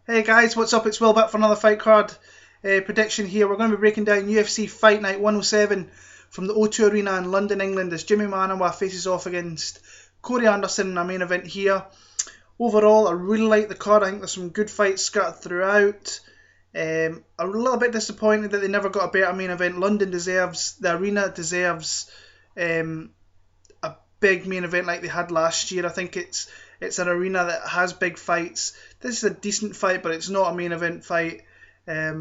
Hey guys, what's up? It's Will back for another fight card prediction here. We're going to be breaking down UFC Fight Night 107 from the O2 Arena in London, England, as Jimi Manuwa faces off against Corey Anderson in our main event here. Overall, I really like the card. I think there's some good fights scattered throughout. I'm a little bit disappointed that they never got a better main event. The arena deserves a big main event like they had last year. I think it's an arena that has big fights. This is a decent fight, but it's not a main event fight. I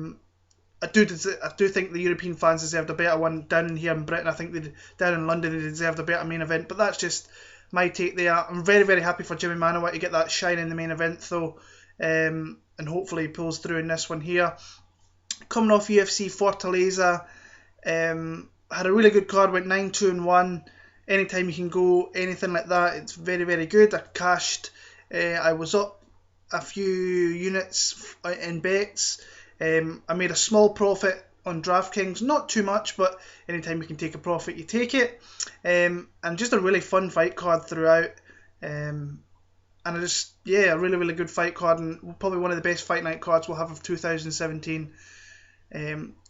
do think the European fans deserved a better one down in here in Britain. I think down in London they deserved a better main event, but that's just my take there. I'm very, very happy for Jimi Manuwa to get that shine in the main event though, and hopefully he pulls through in this one here. Coming off UFC Fortaleza, had a really good card, went 9-2-1. Anytime you can go anything like that, it's very, very good. I cashed. I was up a few units in bets. I made a small profit on DraftKings, not too much, but anytime you can take a profit, you take it. And just a really fun fight card throughout. And a really, really good fight card, and probably one of the best fight night cards we'll have of 2017.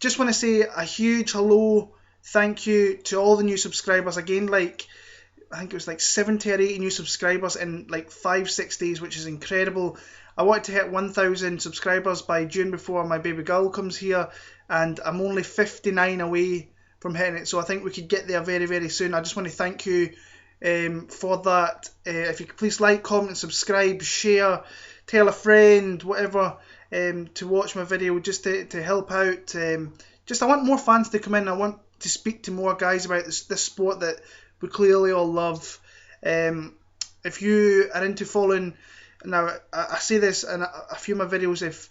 Just want to say a huge hello, thank you to all the new subscribers. Again, I think it was like 70 or 80 new subscribers in like 5-6 days, which is incredible. I wanted to hit 1,000 subscribers by June before my baby girl comes here, and I'm only 59 away from hitting it, so I think we could get there very, very soon. I just want to thank you for that. If you could please like, comment, subscribe, share, tell a friend, whatever, to watch my video, just to help out. I want more fans to come in. I want to speak to more guys about this sport that we clearly all love. If you are into following, now I say this in a few of my videos, if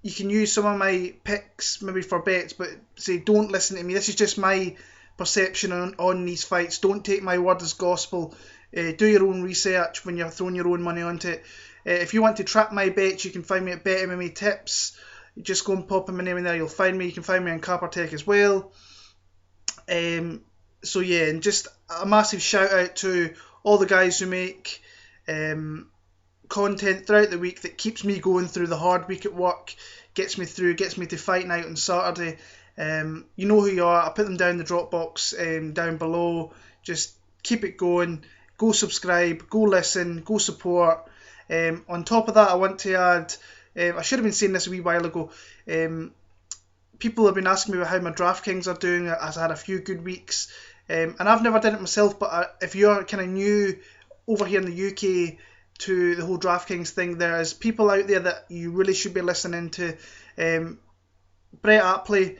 you can use some of my picks maybe for bets, but say don't listen to me. This is just my perception on these fights. Don't take my word as gospel. Do your own research when you're throwing your own money onto it. If you want to track my bets, you can find me at Bet MMA Tips. You just go and pop in my name in there, you'll find me. You can find me on Carpertech as well. So yeah, and just a massive shout out to all the guys who make content throughout the week that keeps me going through the hard week at work, gets me to fight night on Saturday. You know who you are. I put them down in the Dropbox down below. Just keep it going. Go subscribe, go listen, go support. On top of that, I want to add, I should have been saying this a wee while ago, people have been asking me about how my DraftKings are doing, as I had a few good weeks, and I've never done it myself, but if you're kind of new over here in the UK to the whole DraftKings thing, there's people out there that you really should be listening to. Brett Apley,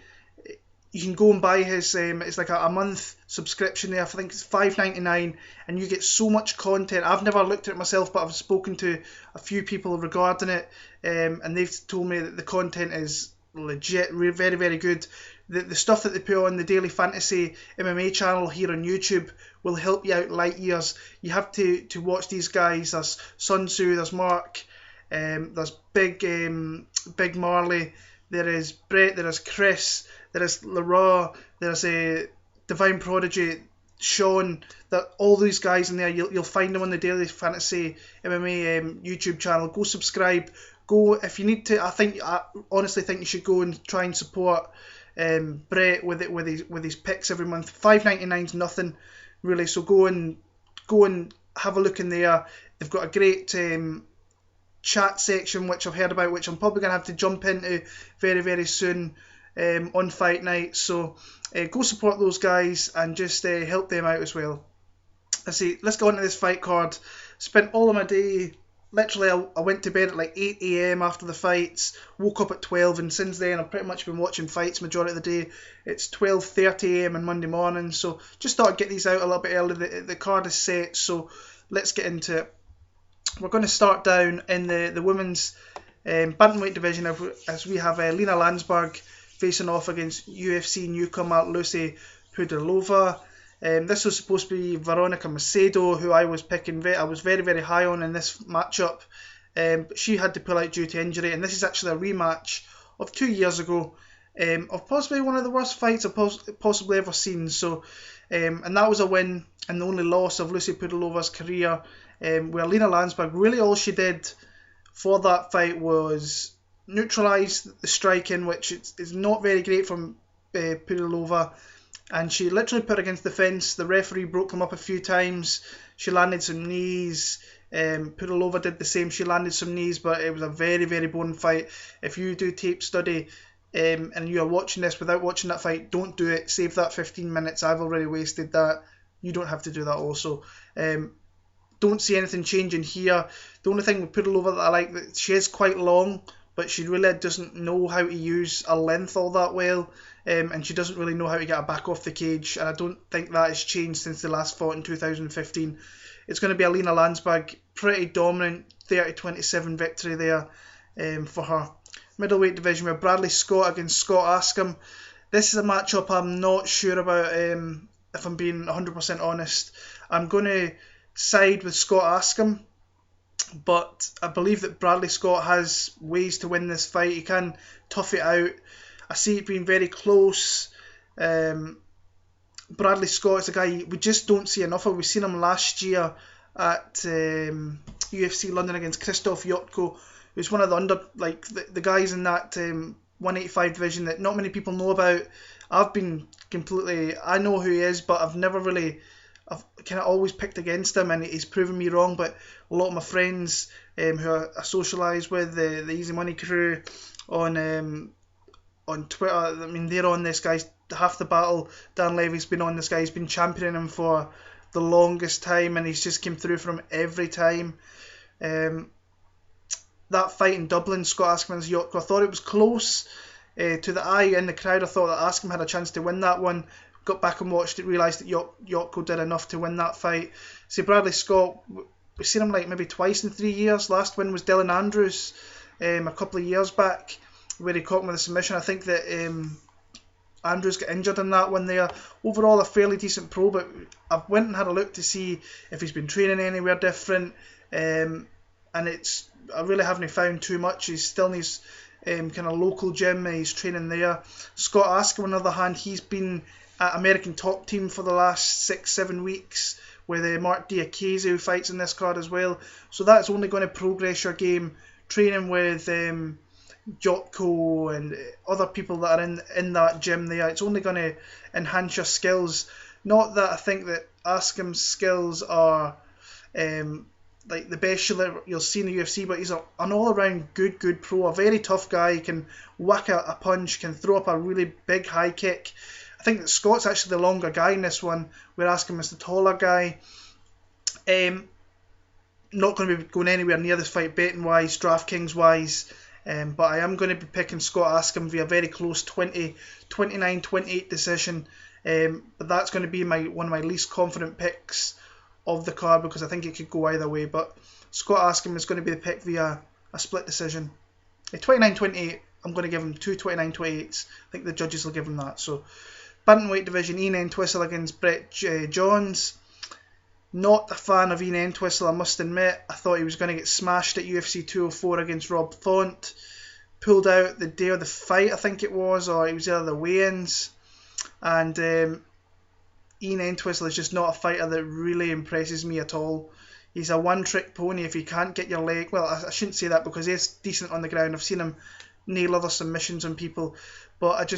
you can go and buy his, it's like a month subscription there. I think it's $5.99, and you get so much content. I've never looked at it myself, but I've spoken to a few people regarding it, and they've told me that the content is legit, very, very good. The stuff that they put on the Daily Fantasy MMA channel here on YouTube will help you out light years. You have to watch these guys. There's Sun Tzu, there's Marc, there's Big Marley, there is Brett, there is Chris, there is Leroy, there's a Divine Prodigy, Sean. That all these guys in there, you'll find them on the Daily Fantasy MMA YouTube channel. Go subscribe. Go if you need to. I honestly think you should go and try and support Brett with his picks every month. $5.99 is nothing really. So go and have a look in there. They've got a great chat section which I've heard about, which I'm probably gonna have to jump into very, very soon on fight night. So go support those guys and just help them out as well. Let's go on to this fight card. Spent all of my day. Literally, I went to bed at like 8 AM after the fights, woke up at 12, and since then I've pretty much been watching fights majority of the day. It's 12:30 AM on Monday morning, so just thought I'd get these out a little bit early. The card is set, so let's get into it. We're going to start down in the women's bantamweight division as we have Lina Lansberg facing off against UFC newcomer Luque Pudilova. This was supposed to be Veronica Macedo, who I was picking. I was very, very high on in this matchup, but she had to pull out due to injury, and this is actually a rematch of 2 years ago, of possibly one of the worst fights I've possibly ever seen. So, and that was a win and the only loss of Luque Pudilova's career, where Lina Lansberg, really all she did for that fight was neutralise the striking, which is not very great from Pudilova, and she literally put against the fence. The referee broke them up a few times. She landed some knees. Pudilova did the same. She landed some knees, but it was a very, very boring fight. If you do tape study and you are watching this without watching that fight, don't do it. Save that 15 minutes. I've already wasted that. You don't have to do that also. Don't see anything changing here. The only thing with Pudilova that I like, that she is quite long, but she really doesn't know how to use her length all that well, and she doesn't really know how to get her back off the cage, and I don't think that has changed since the last fought in 2015. It's going to be a Lina Lansberg, pretty dominant 30-27 victory there for her. Middleweight division with Bradley Scott against Scott Askham. This is a matchup I'm not sure about, if I'm being 100% honest. I'm going to side with Scott Askham, but I believe that Bradley Scott has ways to win this fight. He can tough it out. I see it being very close. Bradley Scott is a guy we just don't see enough of. We've seen him last year at UFC London against Krzysztof Jotko, who's one of the guys in that 185 division that not many people know about. I know who he is, but I've kind of always picked against him, and he's proven me wrong. But a lot of my friends who I socialise with, the Easy Money crew on Twitter, I mean, they're on this guy's half the battle. Dan Levy's been on this guy. He's been championing him for the longest time, and he's just came through for him every time. That fight in Dublin, Scott Askham and Jotko, I thought it was close. To the eye in the crowd, I thought that Askham had a chance to win that one. Got back and watched it, realised that Jotko did enough to win that fight. See, Bradley Scott, we've seen him like maybe twice in 3 years. Last win was Dylan Andrews a couple of years back, where he caught him with a submission. I think that Andrews got injured in that one there. Overall, a fairly decent pro, but I went and had a look to see if he's been training anywhere different, and I really haven't found too much. He's still in his kind of local gym, and he's training there. Scott Askham, on the other hand, he's been at American Top Team for the last 6-7 weeks with Marc Diakiese, who fights in this card as well. So that's only going to progress your game. Training with Jotko and other people that are in that gym there, it's only going to enhance your skills. Not that I think that Askham's skills are like the best you'll see in the UFC, but he's an all-around good pro, a very tough guy. He can whack a punch, can throw up a really big high kick. I think that Scott's actually the longer guy in this one, where Askham is the taller guy. Not going to be going anywhere near this fight betting-wise, DraftKings-wise, but I am going to be picking Scott Askham via very close 29-28 decision. But that's going to be one of my least confident picks of the card, because I think it could go either way. But Scott Askham is going to be the pick via a split decision. 29-28, I'm going to give him two 29-28s. I think the judges will give him that. So, bantamweight division, Ian Entwistle against Brett Johns. Not a fan of Ian Entwistle, I must admit. I thought he was going to get smashed at UFC 204 against Rob Font. Pulled out the day of the fight, I think it was, or it was either the weigh-ins. And Ian Entwistle is just not a fighter that really impresses me at all. He's a one-trick pony. If he can't get your leg... Well, I shouldn't say that, because he's decent on the ground. I've seen him nail other submissions on people. But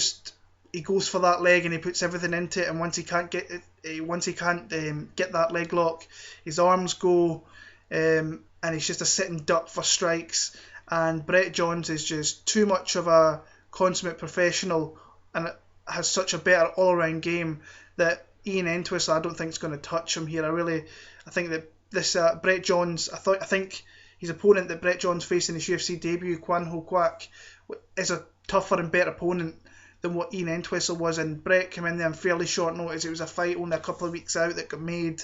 he goes for that leg and he puts everything into it, and once he can't get that leg lock, his arms go, and he's just a sitting duck for strikes. And Brett Johns is just too much of a consummate professional and has such a better all-around game that Ian Entwistle, I don't think is going to touch him here. I think that this Brett Johns, I think his opponent that Brett Johns faced in his UFC debut, Kwan Ho Kwak, is a tougher and better opponent than what Ian Entwistle was, and Brett came in there on fairly short notice. It was a fight only a couple of weeks out that got made,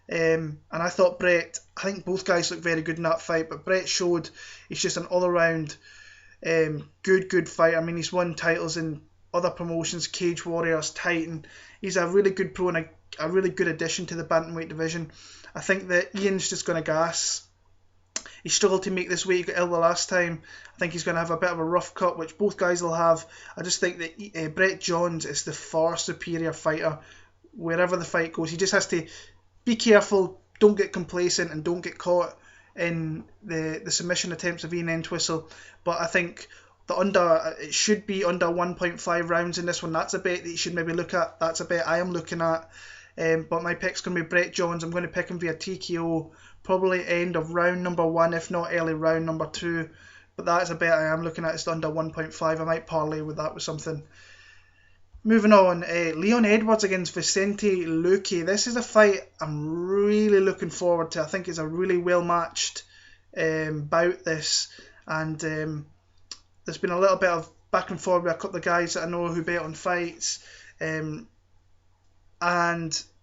and I thought I think both guys looked very good in that fight, but Brett showed he's just an all-around good fighter. I mean, he's won titles in other promotions, Cage Warriors, Titan. He's a really good pro and a really good addition to the bantamweight division. I think that Ian's just going to gas. He struggled to make this weight. He got ill the last time. I think he's going to have a bit of a rough cut, which both guys will have. I just think that Brett Johns is the far superior fighter wherever the fight goes. He just has to be careful, don't get complacent, and don't get caught in the submission attempts of Ian Entwistle, but I think it should be under 1.5 rounds in this one. That's a bet that you should maybe look at. That's a bet I am looking at. But my pick's going to be Brett Johns. I'm going to pick him via TKO, probably end of round number 1, if not early round number 2. But that's a bet I am looking at. It's under 1.5. I might parlay with that with something. Moving on, Leon Edwards against Vicente Luque. This is a fight I'm really looking forward to. I think it's a really well matched bout, this, and there's been a little bit of back and forth with a couple of guys that I know who bet on fights, and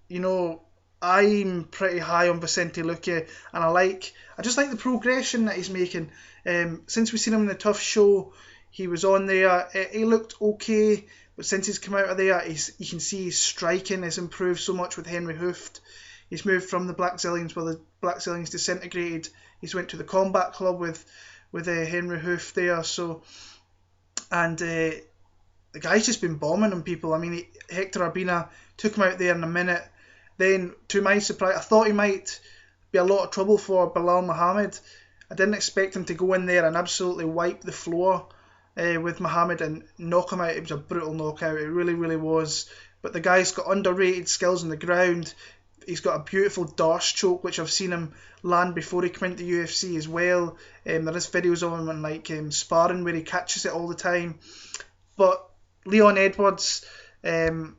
you know, I'm pretty high on Vicente Luque, and I just like the progression that he's making. Since we've seen him in the Tough Show, he was on there. He looked okay. But since he's come out of there, you can see his striking has improved so much with Henry Hooft. He's moved from the Black Zillions, where the Black Zillions disintegrated. He's went to the Combat Club with Henry Hooft there. So, and the guy's just been bombing on people. I mean, Hector Urbina took him out there in a minute. Then, to my surprise, I thought he might be a lot of trouble for Bilal Muhammad. I didn't expect him to go in there and absolutely wipe the floor with Muhammad and knock him out. It was a brutal knockout. It really, really was. But the guy's got underrated skills on the ground. He's got a beautiful Darce choke, which I've seen him land before he came into the UFC as well. There is videos of him in sparring where he catches it all the time. But Leon Edwards, coming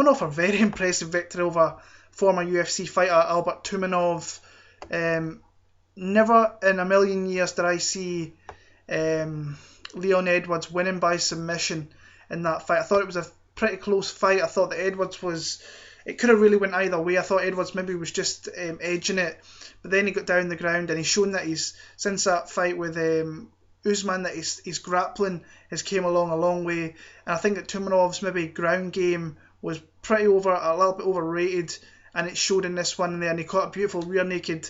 off a very impressive victory over former UFC fighter Albert Tumenov. Never in a million years did I see Leon Edwards winning by submission in that fight. I thought it was a pretty close fight. I thought that it could have really went either way. I thought Edwards maybe was just edging it, but then he got down the ground and he's shown that since that fight with Usman, that his grappling has came along a long way. And I think that Tumenov's maybe ground game was a little bit overrated, and it showed in this one there, and he caught a beautiful rear naked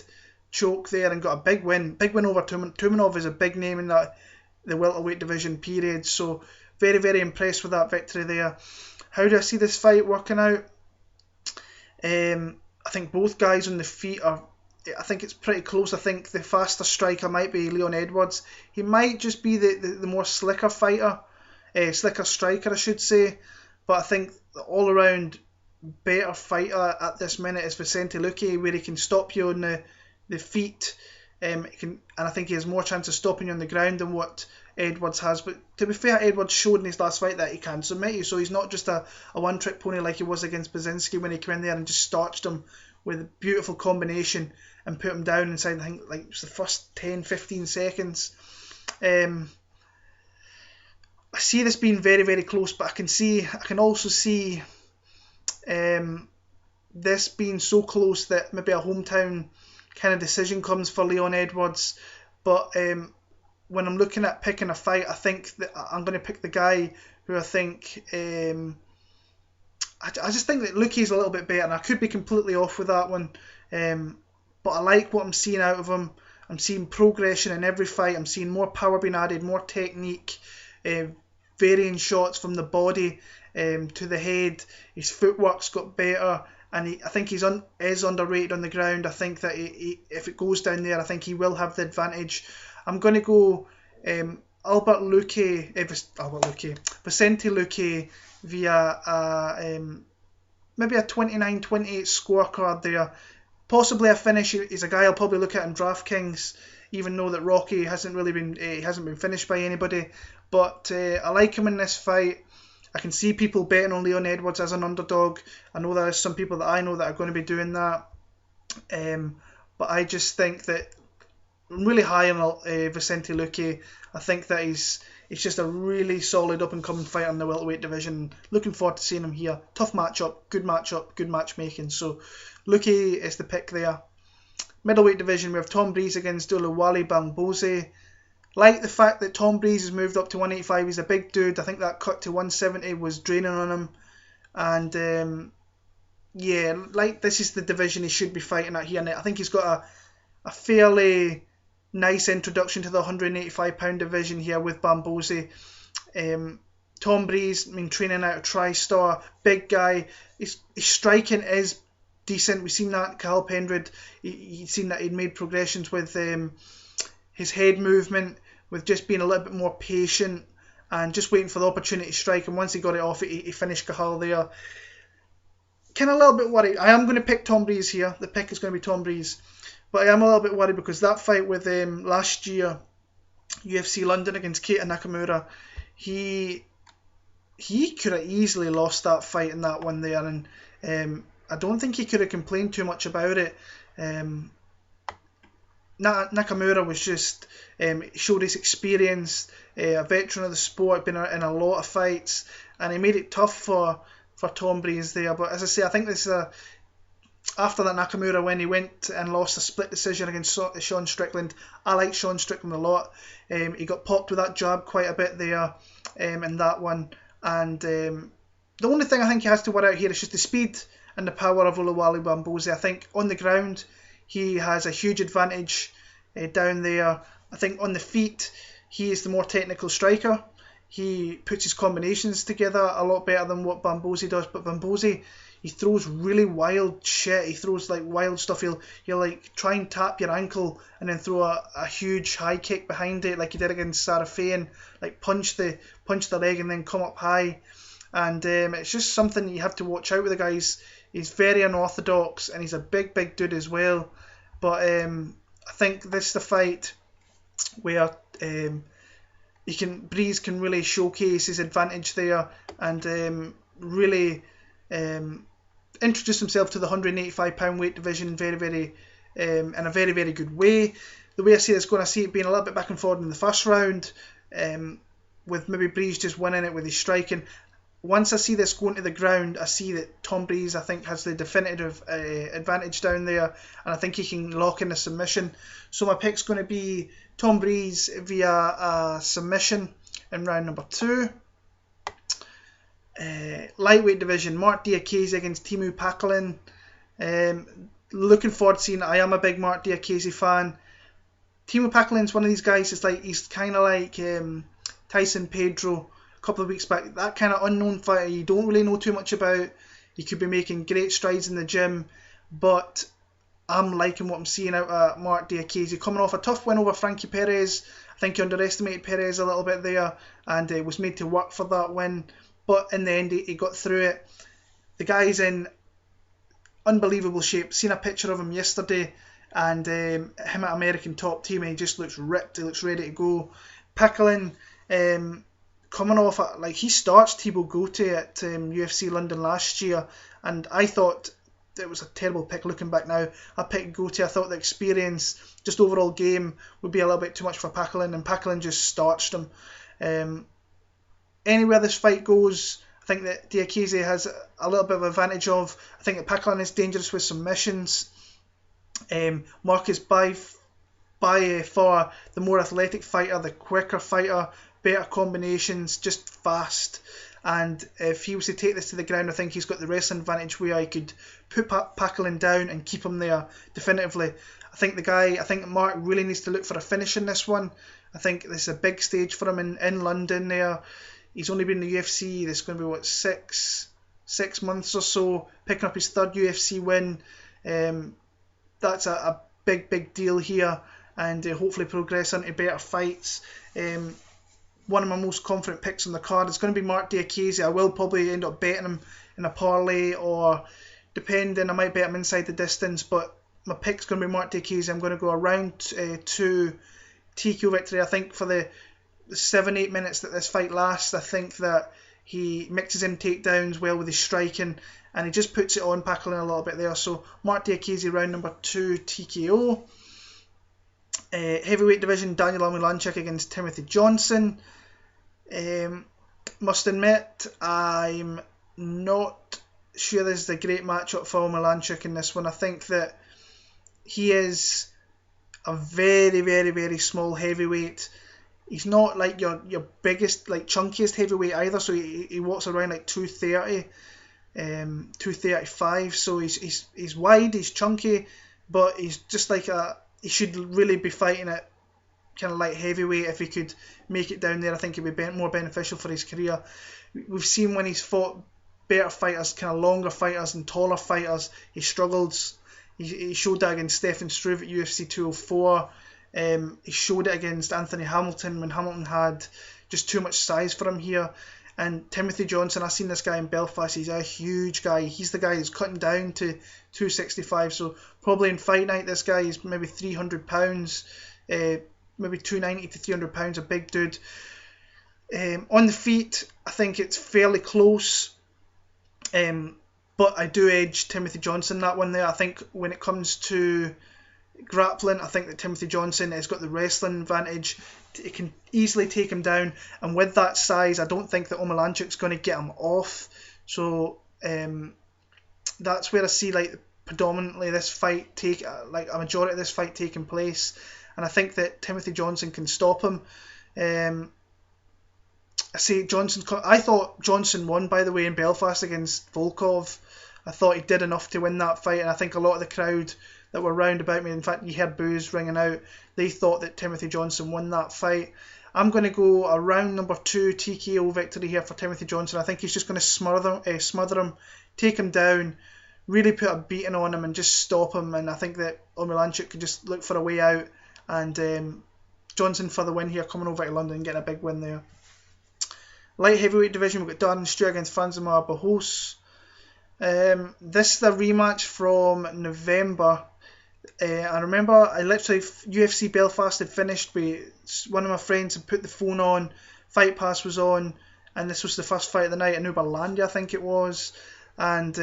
choke there and got a big win over Tumenov. Is a big name in the welterweight division period, so very, very impressed with that victory there. How do I see this fight working out? I think both guys on the feet I think it's pretty close. I think the faster striker might be Leon Edwards. He might just be the more slicker striker I should say, but I think the all around better fighter at this minute is Vicente Luque, where he can stop you on the feet, and I think he has more chance of stopping you on the ground than what Edwards has. But to be fair, Edwards showed in his last fight that he can submit you, so he's not just a one-trick pony like he was against Brzezinski when he came in there and just starched him with a beautiful combination and put him down inside, I think, it was the first 10-15 seconds. I see this being very, very close, but I can also see this being so close that maybe a hometown kind of decision comes for Leon Edwards. But when I'm looking at picking a fight, I think that I'm going to pick the guy who I think I just think that Luque is a little bit better, and I could be completely off with that one, but I like what I'm seeing out of him. I'm seeing progression in every fight. I'm seeing more power being added, more technique, varying shots from the body to the head. His footwork's got better, and I think he's underrated on the ground. I think that if it goes down there, I think he will have the advantage. I'm going to go Vicente Luque via maybe a 29-28 scorecard there. Possibly a finish. He's a guy I'll probably look at in DraftKings, even though that Rocky hasn't been finished by anybody. But I like him in this fight. I can see people betting on Leon Edwards as an underdog. I know there are some people that I know that are going to be doing that. But I just think that I'm really high on Vicente Luque. I think that he's just a really solid up-and-coming fighter in the welterweight division. Looking forward to seeing him here. Tough matchup, good matchmaking. So Luque is the pick there. Middleweight division, we have Tom Breese against Oluwale Bamgbose. Like the fact that Tom Breese has moved up to 185. He's a big dude. I think that cut to 170 was draining on him. And this is the division he should be fighting at here. And I think he's got a fairly nice introduction to the 185 pound division here with Bamgbose. Tom Breese, training out of TriStar, big guy. His striking is decent. We've seen that Cathal Pendred, he'd seen that he'd made progressions with his head movement, with just being a little bit more patient and just waiting for the opportunity to strike. And once he got it off, he finished Cathal there. Kind of a little bit worried. I am going to pick Tom Breese here. The pick is going to be Tom Breese. But I am a little bit worried because that fight with last year, UFC London against Keita Nakamura, he could have easily lost that fight in that one there. And I don't think he could have complained too much about it. Nakamura was just showed his experience, a veteran of the sport, been in a lot of fights, and he made it tough for Tom Breese there. But as I say, I think this after that Nakamura, when he went and lost a split decision against Sean Strickland, I like Sean Strickland a lot. He got popped with that jab quite a bit there in that one, and the only thing I think he has to worry out here is just the speed and the power of Oluwale Bamgbose. I think on the ground he has a huge advantage down there. I think on the feet he is the more technical striker. He puts his combinations together a lot better than what Bamgbose does. But Bamgbose, he throws really wild shit. He throws like wild stuff. He'll like try and tap your ankle and then throw a huge high kick behind it, like he did against Sarafyan. Like punch the leg and then come up high. And it's just something you have to watch out with the guys. He's very unorthodox and he's a big dude as well. But I think this is the fight where Breese can really showcase his advantage there and really introduce himself to the 185-pound weight division in a very good way. The way I see it being a little bit back and forward in the first round, with maybe Breese just winning it with his striking. Once I see this going to the ground, I see that Tom Breese, I think, has the definitive advantage down there, and I think he can lock in a submission. So my pick's going to be Tom Breese via a submission in round number 2. Lightweight division, Marc Diakiese against Teemu Packelen. Looking forward to seeing it. I am a big Marc Diakiese fan. Teemu Packelen's one of these guys, he's kind of like Tyson Pedro a couple of weeks back. That kind of unknown fighter you don't really know too much about. He could be making great strides in the gym, but I'm liking what I'm seeing out of Marc Diakiese. Coming off a tough win over Frankie Perez. I think he underestimated Perez a little bit there and was made to work for that win. But in the end, he got through it. The guy's in unbelievable shape. Seen a picture of him yesterday, and him at American Top Team, he just looks ripped. He looks ready to go. Packelen, coming off, he starts Thibaut Gauthier at UFC London last year, and I thought it was a terrible pick looking back now. I picked Gauthier. I thought the experience, just overall game, would be a little bit too much for Packelen, and Packelen just starched him. Anywhere this fight goes, I think that Diakiese has a little bit of advantage of. I think that Packelen is dangerous with submissions. Marc is by far the more athletic fighter, the quicker fighter, better combinations, just fast. And if he was to take this to the ground, I think he's got the wrestling advantage where he could put Packelen down and keep him there definitively. I think Marc really needs to look for a finish in this one. I think this is a big stage for him in London there. He's only been in the UFC, this is going to be, 6 months or so, picking up his third UFC win. That's a big deal here, and hopefully progress into better fights. One of my most confident picks on the card is going to be Marc Diakiese. I will probably end up betting him in a parlay, or depending, I might bet him inside the distance, but my pick's going to be Marc Diakiese. I'm going to go a round 2 TKO victory. I think for the 7-8 minutes that this fight lasts, I think that he mixes in takedowns well with his striking, and he just puts it on Packelen a little bit there. So Marc Diakiese, round number 2 TKO. Heavyweight division, Daniel Omielanczuk against Timothy Johnson. Must admit, I'm not sure this is a great matchup for Omielanczuk in this one. I think that he is a very small heavyweight. He's not like your biggest, like chunkiest heavyweight either, so he walks around like 230, 235, so he's wide, he's chunky, but he's just like he should really be fighting at kind of light heavyweight. If he could make it down there, I think it'd be more beneficial for his career. We've seen when he's fought better fighters, kind of longer fighters and taller fighters. He struggles. He showed that against Stefan Struve at UFC 204. He showed it against Anthony Hamilton when Hamilton had just too much size for him here. And Timothy Johnson, I've seen this guy in Belfast. He's a huge guy. He's the guy who's cutting down to 265. So probably in fight night, this guy is maybe 300 pounds, maybe 290 to 300 pounds, a big dude. On the feet, I think it's fairly close. But I do edge Timothy Johnson that one there. I think when it comes to grappling, I think that Timothy Johnson has got the wrestling advantage. It can easily take him down, and with that size, I don't think that Omielanczuk's going to get him off. So that's where I see like predominantly this fight like a majority of this fight taking place, and I think that Timothy Johnson can stop him. I thought Johnson won, by the way, in Belfast against Volkov. I thought he did enough to win that fight, and I think a lot of the crowd that were round about me, in fact you heard boos ringing out, they thought that Timothy Johnson won that fight. I'm going to go a round number 2 TKO victory here for Timothy Johnson. I think he's just going to smother him, take him down, really put a beating on him and just stop him, and I think that Omielanczuk could just look for a way out, and Johnson for the win here, coming over to London and getting a big win there. Light heavyweight division, we've got Darren Stewart against Francimar Barroso. This is a rematch from November. I remember UFC Belfast had finished, one of my friends had put the phone on, Fight Pass was on, and this was the first fight of the night in Uberlandia, I think it was, and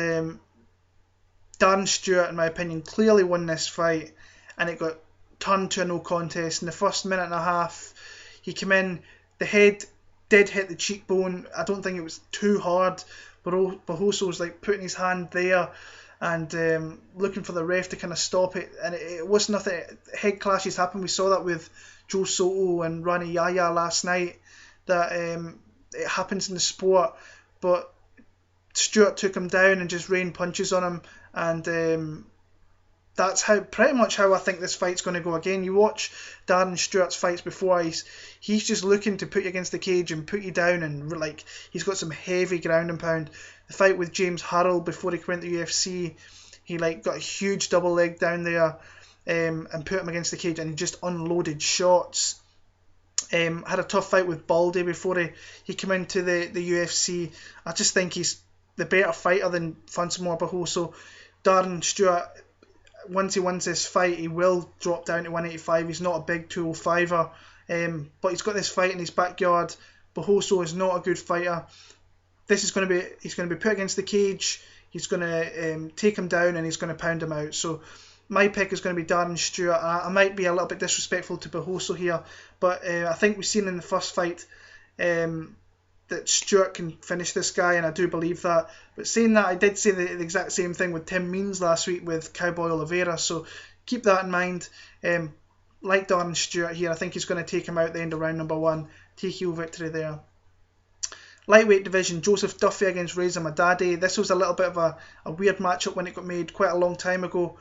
Darren Stewart, in my opinion, clearly won this fight, and it got turned to a no contest. In the first minute and a half, he came in, the head did hit the cheekbone. I don't think it was too hard, but Barroso was like putting his hand there and looking for the ref to kind of stop it, and it was nothing. Head clashes happen. We saw that with Joe Soto and Rani Yahya last night, that it happens in the sport, but Stewart took him down and just rained punches on him, and that's pretty much how I think this fight's going to go. Again, you watch Darren Stewart's fights before, he's just looking to put you against the cage and put you down, and like he's got some heavy ground and pound. The fight with James Harrell before he went to the UFC, he like got a huge double leg down there and put him against the cage, and he just unloaded shots. Had a tough fight with Baldy before he came into the UFC. I just think he's the better fighter than Francimar Barroso. Darren Stewart, once he wins this fight, he will drop down to 185. He's not a big 205er, but he's got this fight in his backyard. Barroso is not a good fighter. He's going to be put against the cage. He's going to take him down, and he's going to pound him out. So my pick is going to be Darren Stewart. I might be a little bit disrespectful to Barroso here, but I think we've seen in the first fight that Stewart can finish this guy, and I do believe that. But saying that, I did say the exact same thing with Tim Means last week with Cowboy Oliveira, so keep that in mind. Like Darren Stewart here, I think he's going to take him out at the end of round number 1. TKO victory there. Lightweight division, Joseph Duffy against Reza Madadi. This was a little bit of a weird matchup when it got made quite a long time ago.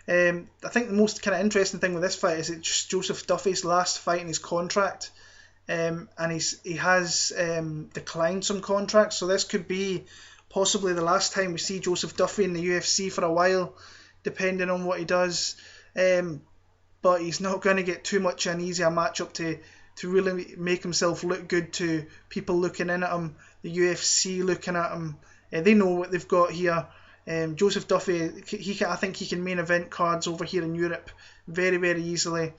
I think the most kind of interesting thing with this fight is it's Joseph Duffy's last fight in his contract. And he has declined some contracts, so this could be possibly the last time we see Joseph Duffy in the UFC for a while, depending on what he does. But he's not going to get too much an easier matchup to really make himself look good to people looking in at him, the UFC looking at him. They know what they've got here. Joseph Duffy, I think he can main event cards over here in Europe very, very easily.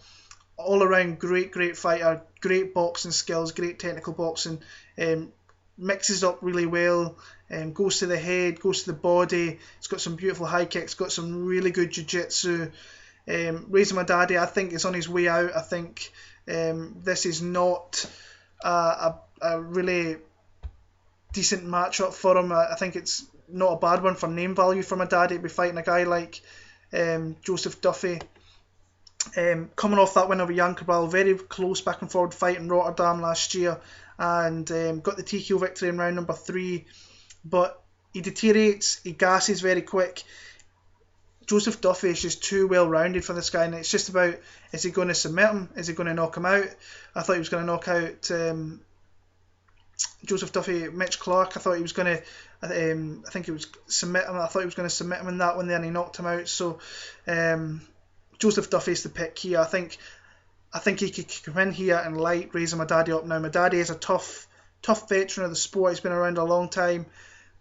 All around great fighter, great boxing skills, great technical boxing, mixes up really well, goes to the head, goes to the body. It's got some beautiful high kicks, got some really good jiu-jitsu. Reza Madadi, I think, is on his way out. I think this is not a really decent matchup for him. I think it's not a bad one for name value for Madadi to be fighting a guy like Joseph Duffy. Coming off that win over Jan Cabral, very close back and forward fight in Rotterdam last year, and got the TKO victory in round number 3, but he deteriorates, he gasses very quick. Joseph Duffy is just too well rounded for this guy, and it's just about, is he going to submit him, is he going to knock him out? I thought he was going to knock out Joseph Duffy, Mitch Clark. I thought he was going to, I think he was submit him. I thought he was going to submit him in that one there, and he knocked him out. So Joseph Duffy's the pick here. I think he could come in here and light Reza Madadi up. Now Madadi is a tough veteran of the sport. He's been around a long time,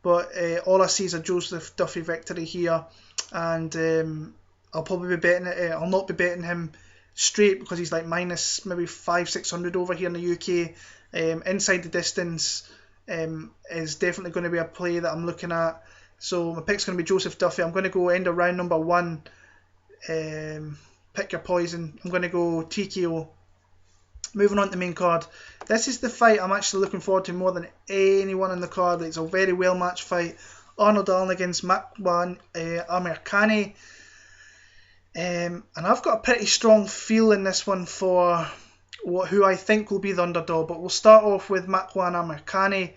but all I see is a Joseph Duffy victory here, and I'll probably be betting it. I'll not be betting him straight because he's like minus maybe 500-600 over here in the UK. Inside the distance is definitely going to be a play that I'm looking at. So my pick's going to be Joseph Duffy. I'm going to go end of round number 1. Pick your poison. I'm going to go TKO. Moving on to the main card. This is the fight I'm actually looking forward to more than anyone in the card. It's a very well matched fight. Arnold against Makwan, Amirkhani. And I've got a pretty strong feel in this one for who I think will be the underdog. But we'll start off with Makwan Amirkhani.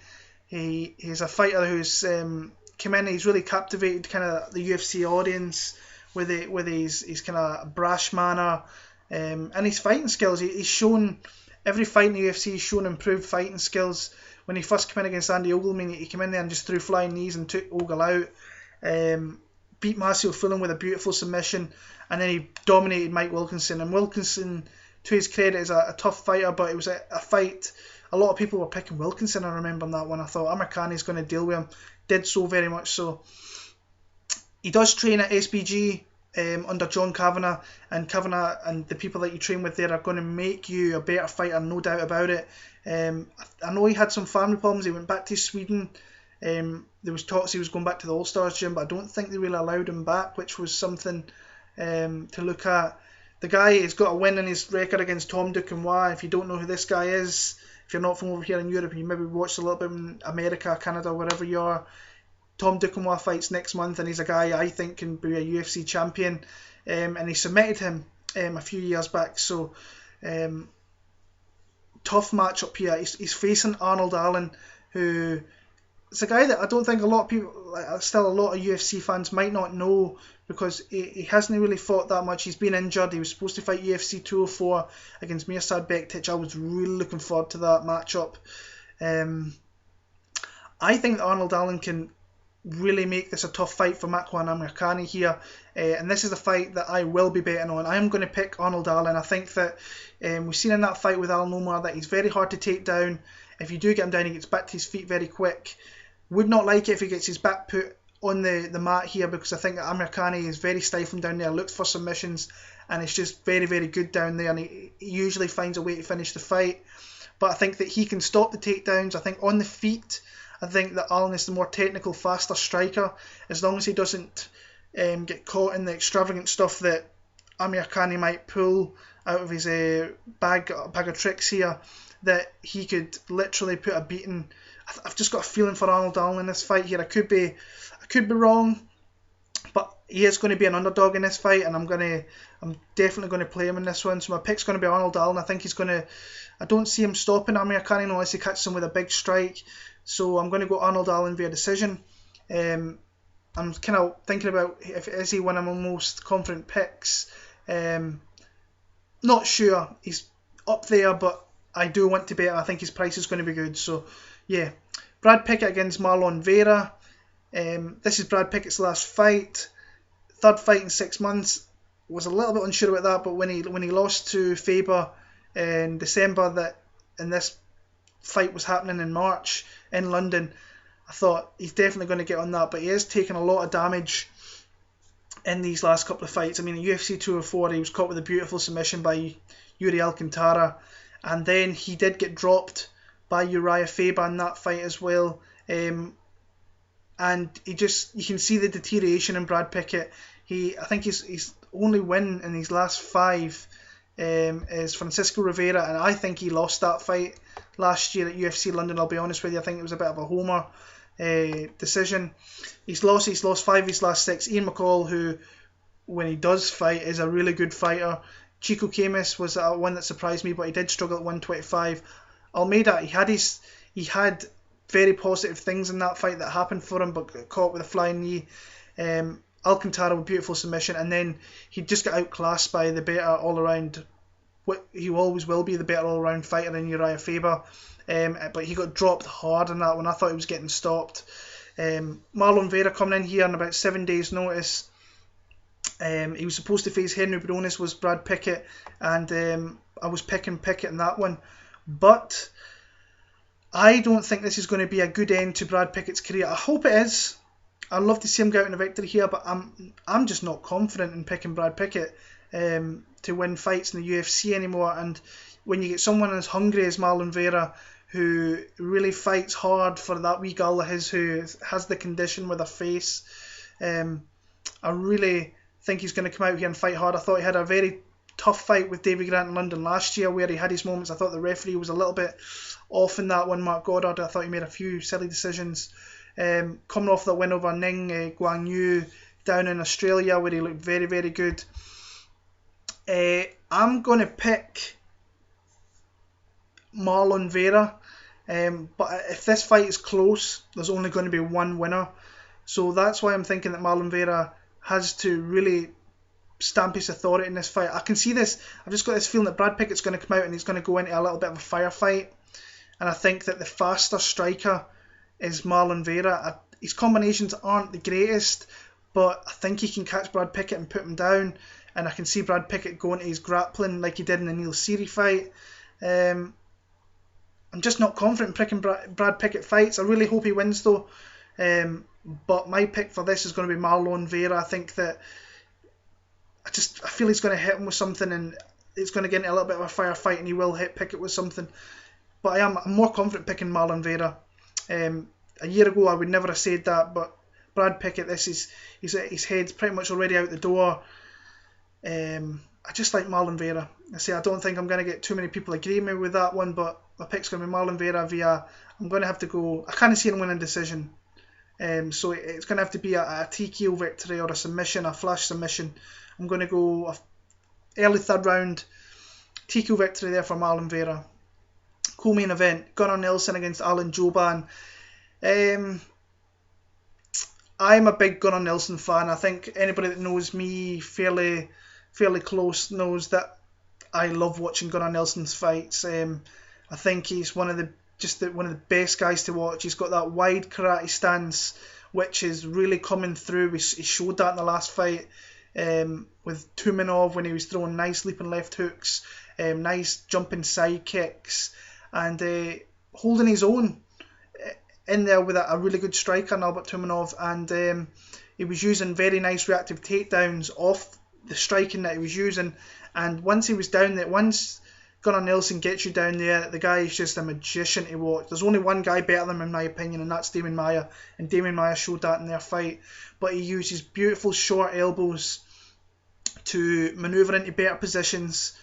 He's a fighter who's come in. He's really captivated kind of the UFC audience with his kind of brash manner and his fighting skills. He's shown every fight in the UFC. He's shown improved fighting skills. When he first came in against Andy Ogle, he came in there and just threw flying knees and took Ogle out. Beat Marcio Fulham with a beautiful submission, and then he dominated Mike Wilkinson. And Wilkinson, to his credit, is a tough fighter, but it was a fight. A lot of people were picking Wilkinson. I remember on that one. I thought Amirkhani's going to deal with him. Did so very much so. He does train at SBG under John Kavanagh, and Kavanagh and the people that you train with there are going to make you a better fighter, no doubt about it. I know he had some family problems. He went back to Sweden. There was talks he was going back to the All-Stars gym, but I don't think they really allowed him back, which was something to look at. The guy has got a win in his record against Tom Duquesnoy. If you don't know who this guy is, if you're not from over here in Europe, you maybe watched a little bit in America, Canada, wherever you are. Tom Duquesnoy fights next month, and he's a guy I think can be a UFC champion. And he submitted him a few years back. So tough matchup here. He's facing Arnold Allen, who is a guy that I don't think a lot of people, still a lot of UFC fans might not know, because he hasn't really fought that much. He's been injured. He was supposed to fight UFC 204 against Mirsad Bektic. I was really looking forward to that matchup. I think that Arnold Allen can really make this a tough fight for Makwan Amirkhani here, and this is the fight that I will be betting on. I am going to pick Arnold Allen. I think that we've seen in that fight with Al Nomar that he's very hard to take down. If you do get him down, he gets back to his feet very quick. Would not like it if he gets his back put on the mat here, because I think that Amirkhani is very stifling down there, looks for submissions, and it's just very, very good down there, and he usually finds a way to finish the fight. But I think that he can stop the takedowns. I think on the feet, I think that Allen is the more technical, faster striker. As long as he doesn't get caught in the extravagant stuff that Amirkhani might pull out of his bag of tricks here, that he could literally put a beating. I've just got a feeling for Arnold Allen in this fight here. I could be wrong, but he is going to be an underdog in this fight, and I'm definitely going to play him in this one. So my pick's going to be Arnold Allen. I think I don't see him stopping Amirkhani unless he catches him with a big strike. So I'm going to go Arnold Allen via decision. I'm kind of thinking about is he one of my most confident picks. Not sure. He's up there, but I do want to bet him. I think his price is going to be good. So yeah, Brad Pickett against Marlon Vera. This is Brad Pickett's last fight. Third fight in 6 months. Was a little bit unsure about that, but when he lost to Faber in December, and this fight was happening in March in London, I thought he's definitely going to get on that. But he has taken a lot of damage in these last couple of fights. I mean, in UFC 204, he was caught with a beautiful submission by Yuri Alcantara, and then he did get dropped by Uriah Faber in that fight as well. And you can see the deterioration in Brad Pickett. I think his only win in his last 5 is Francisco Rivera, and I think he lost that fight last year at UFC London. I'll be honest with you, I think it was a bit of a homer decision. He's lost 5 of his last 6. Ian McCall, who when he does fight is a really good fighter. Chico Camus was one that surprised me, but he did struggle at 125. Almeida, he had very positive things in that fight that happened for him, but got caught with a flying knee. Alcantara with beautiful submission, and then he just got outclassed by the better all-around he always will be the better all-round fighter in Uriah Faber. But he got dropped hard in that one. I thought he was getting stopped. Marlon Vera coming in here on about 7 days' notice. He was supposed to face Henry Bronis, was Brad Pickett, and I was picking Pickett in that one. But I don't think this is going to be a good end to Brad Pickett's career. I hope it is. I'd love to see him go out in a victory here, but I'm just not confident in picking Brad Pickett to win fights in the UFC anymore. And when you get someone as hungry as Marlon Vera, who really fights hard for that wee girl of his who has the condition with her face, I really think he's going to come out here and fight hard. I thought he had a very tough fight with David Grant in London last year where he had his moments. I thought the referee was a little bit off in that one, Marc Goddard. I thought he made a few silly decisions. Coming off that win over Ning Guang Yu down in Australia where he looked very, very good. I'm going to pick Marlon Vera, but if this fight is close, there's only going to be one winner. So that's why I'm thinking that Marlon Vera has to really stamp his authority in this fight. I can see this. I've just got this feeling that Brad Pickett's going to come out and he's going to go into a little bit of a firefight. And I think that the faster striker is Marlon Vera. His combinations aren't the greatest, but I think he can catch Brad Pickett and put him down. And I can see Brad Pickett going to his grappling like he did in the Neil Seery fight. I'm just not confident in picking Brad Pickett fights. I really hope he wins though. But my pick for this is going to be Marlon Vera. I think that I feel he's going to hit him with something and it's going to get into a little bit of a firefight and he will hit Pickett with something. But I'm more confident picking Marlon Vera. A year ago I would never have said that, but Brad Pickett, his head's pretty much already out the door. I just like Marlon Vera. I don't think I'm going to get too many people agreeing with me with that one, but my pick's going to be Marlon Vera via, I'm going to have to go, I can't see him winning decision. So it's going to have to be a TKO victory or a submission, a flash submission. I'm going to go early third round TKO victory there for Marlon Vera. Co-main event, Gunnar Nelson against Alan Jouban. I'm a big Gunnar Nelson fan. I think anybody that knows me fairly close knows that I love watching Gunnar Nelson's fights. I think he's one of the best guys to watch. He's got that wide karate stance, which is really coming through. He showed that in the last fight with Tumenov when he was throwing nice leaping left hooks, nice jumping side kicks, and holding his own in there with a really good striker, Albert Tumenov, and he was using very nice reactive takedowns off the striking that he was using. And once he was down there, once Gunnar Nelson gets you down there, the guy is just a magician to watch. There's only one guy better than him in my opinion, and that's Damian Maia, and Damian Maia showed that in their fight. But he uses beautiful short elbows to manoeuvre into better positions.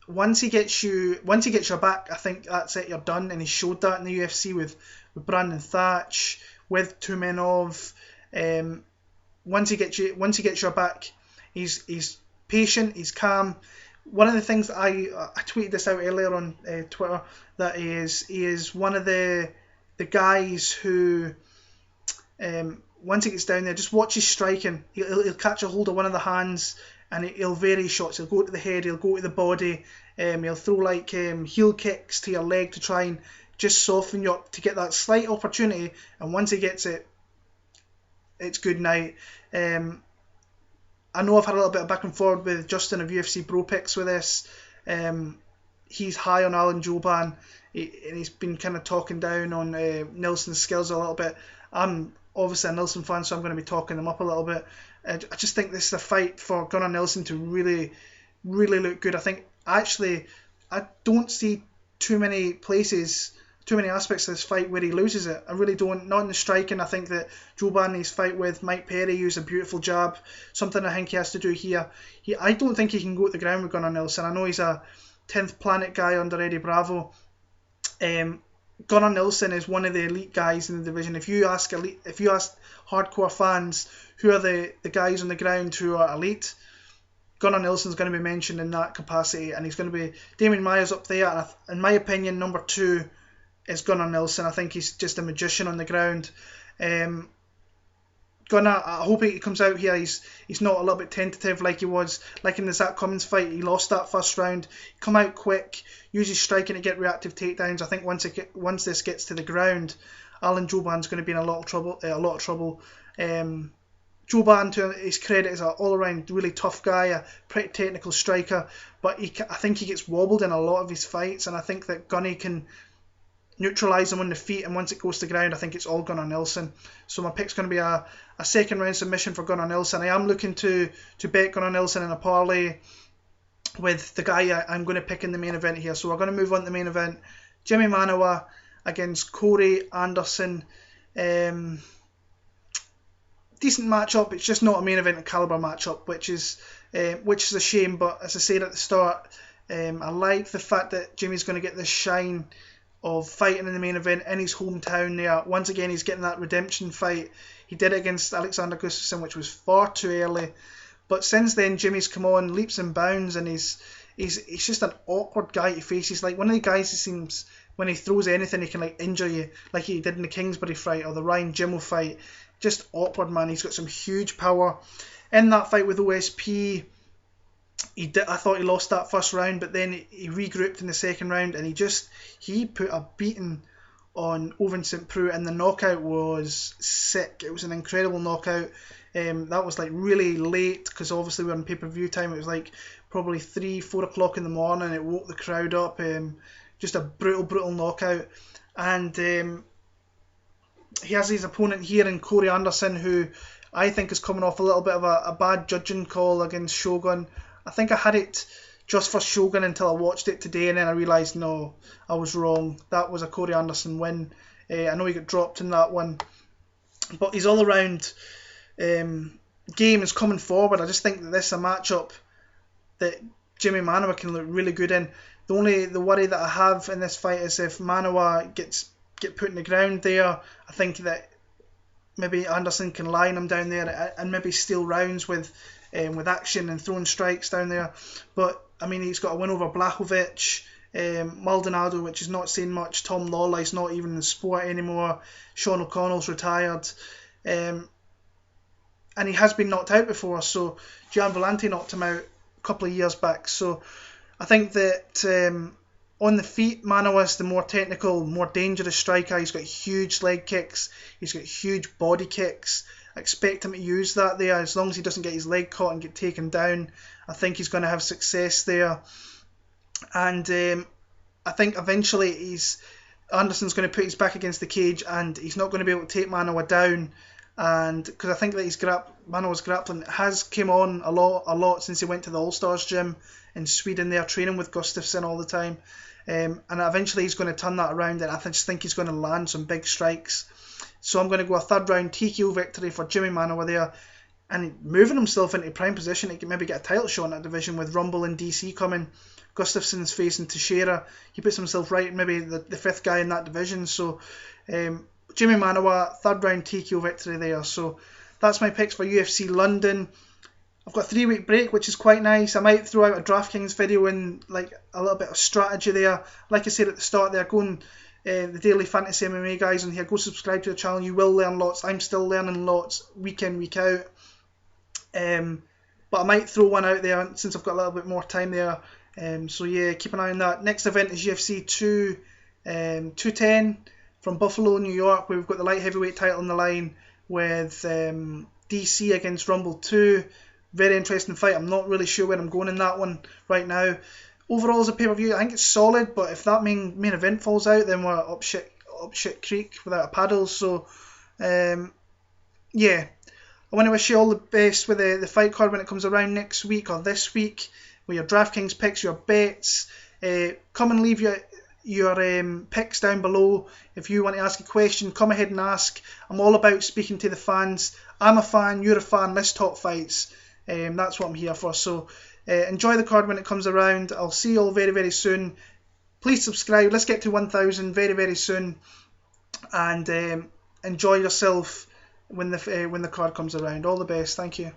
Once he gets your back, I think that's it, you're done. And he showed that in the UFC with Brandon Thatch, with Tumenov. Once he gets your back, he's patient, he's calm. One of the things that I tweeted this out earlier on Twitter, that he is one of the guys who once he gets down there, just watch his striking. He'll catch a hold of one of the hands and he'll vary shots. He'll go to the head, he'll go to the body, he'll throw like heel kicks to your leg to try and just soften you up to get that slight opportunity. And once he gets it, it's good night. I know I've had a little bit of back and forward with Justin of UFC Bro Picks with this. He's high on Alan Jouban, and he's been kind of talking down on Nelson's skills a little bit. I'm obviously a Nelson fan, so I'm going to be talking them up a little bit. I just think this is a fight for Gunnar Nelson to really, really look good. I think actually I don't see too many aspects of this fight where he loses it. I really don't. Not in the striking. I think that Jouban in his fight with Mike Perry used a beautiful jab. Something I think he has to do here. I don't think he can go to the ground with Gunnar Nelson. I know he's a 10th planet guy under Eddie Bravo. Gunnar Nelson is one of the elite guys in the division. If you ask hardcore fans who are the guys on the ground who are elite, Gunnar Nelson's going to be mentioned in that capacity, and he's going to be Damian Maia's up there. And in my opinion, number 2 is Gunnar Nelson. I think he's just a magician on the ground. Gunnar, I hope he comes out here. He's not a little bit tentative like he was, like in the Zach Cummins fight. He lost that first round. Come out quick, use his striking to get reactive takedowns. I think once this gets to the ground, Alan Jouban's going to be in a lot of trouble. Jouban, to his credit, is an all-around really tough guy, a pretty technical striker, but I think he gets wobbled in a lot of his fights, and I think that Gunny can neutralise him on the feet, and once it goes to ground, I think it's all Gunnar Nelson. So my pick's going to be a second round submission for Gunnar Nelson. I am looking to bet Gunnar Nelson in a parlay with the guy I'm going to pick in the main event here. So we're going to move on to the main event. Jimi Manuwa against Corey Anderson. Decent matchup. It's just not a main event caliber matchup, which is a shame. But as I said at the start, I like the fact that Jimmy's going to get this shine of fighting in the main event in his hometown there. Once again, he's getting that redemption fight. He did it against Alexander Gustafsson, which was far too early. But since then, Jimmy's come on leaps and bounds, and he's just an awkward guy to face. He's like one of the guys who seems, when he throws anything, he can like injure you, like he did in the Kingsbury fight or the Ryan Jimmo fight. Just awkward, man. He's got some huge power. In that fight with OSP, I thought he lost that first round, but then he regrouped in the second round, and he put a beating on Owen St. Preux, and the knockout was sick. It was an incredible knockout. That was like really late, because obviously we're on pay-per-view time. It was like probably 3-4 o'clock in the morning. It woke the crowd up. Just a brutal knockout. And he has his opponent here in Corey Anderson, who I think is coming off a little bit of a bad judging call against Shogun. I think I had it just for Shogun until I watched it today, and then I realised, no, I was wrong. That was a Corey Anderson win. I know he got dropped in that one, but his all-around game is coming forward. I just think that this is a matchup that Jimi Manuwa can look really good in. The worry that I have in this fight is if Manuwa get put in the ground there, I think that maybe Anderson can line him down there and maybe steal rounds with action and throwing strikes down there. But I mean, he's got a win over Blachowicz, Maldonado, which is not saying much. Tom Lawley's not even in the sport anymore. Sean O'Connell's retired, and he has been knocked out before. So Gian Vellante knocked him out a couple of years back. So I think that on the feet, Manuwa's the more technical, more dangerous striker. He's got huge leg kicks. He's got huge body kicks. I expect him to use that there. As long as he doesn't get his leg caught and get taken down, I think he's going to have success there. And I think eventually Anderson's going to put his back against the cage, and he's not going to be able to take Manuwa down. And because I think that Manuwa's grappling has came on a lot since he went to the All-Stars gym in Sweden. They are training with Gustafsson all the time. And eventually he's going to turn that around, and I just think he's going to land some big strikes. So I'm going to go a third round TKO victory for Jimi Manuwa there, and moving himself into prime position to maybe get a title shot in that division with Rumble and DC coming. Gustafsson's facing Teixeira. He puts himself right, maybe the fifth guy in that division. So Jimi Manuwa, third round TKO victory there. So that's my picks for UFC London. I've got a 3-week break, which is quite nice. I might throw out a DraftKings video and like a little bit of strategy there. Like I said at the start there, the Daily Fantasy MMA guys on here, go subscribe to the channel. You will learn lots. I'm still learning lots week in, week out. But I might throw one out there since I've got a little bit more time there. So yeah, keep an eye on that. Next event is UFC 210 from Buffalo, New York, where we've got the light heavyweight title on the line with DC against Rumble 2. Very interesting fight. I'm not really sure where I'm going in that one right now. Overall, as a pay-per-view, I think it's solid, but if that main event falls out, then we're up shit creek without a paddle. So, yeah. I want to wish you all the best with the fight card when it comes around next week or this week, with your DraftKings picks, your bets. Come and leave your picks down below. If you want to ask a question, come ahead and ask. I'm all about speaking to the fans. I'm a fan, you're a fan, let's talk fights. That's what I'm here for. So enjoy the card when it comes around. I'll see you all very, very soon. Please subscribe. Let's get to 1,000 very, very soon. And enjoy yourself when the card comes around. All the best. Thank you.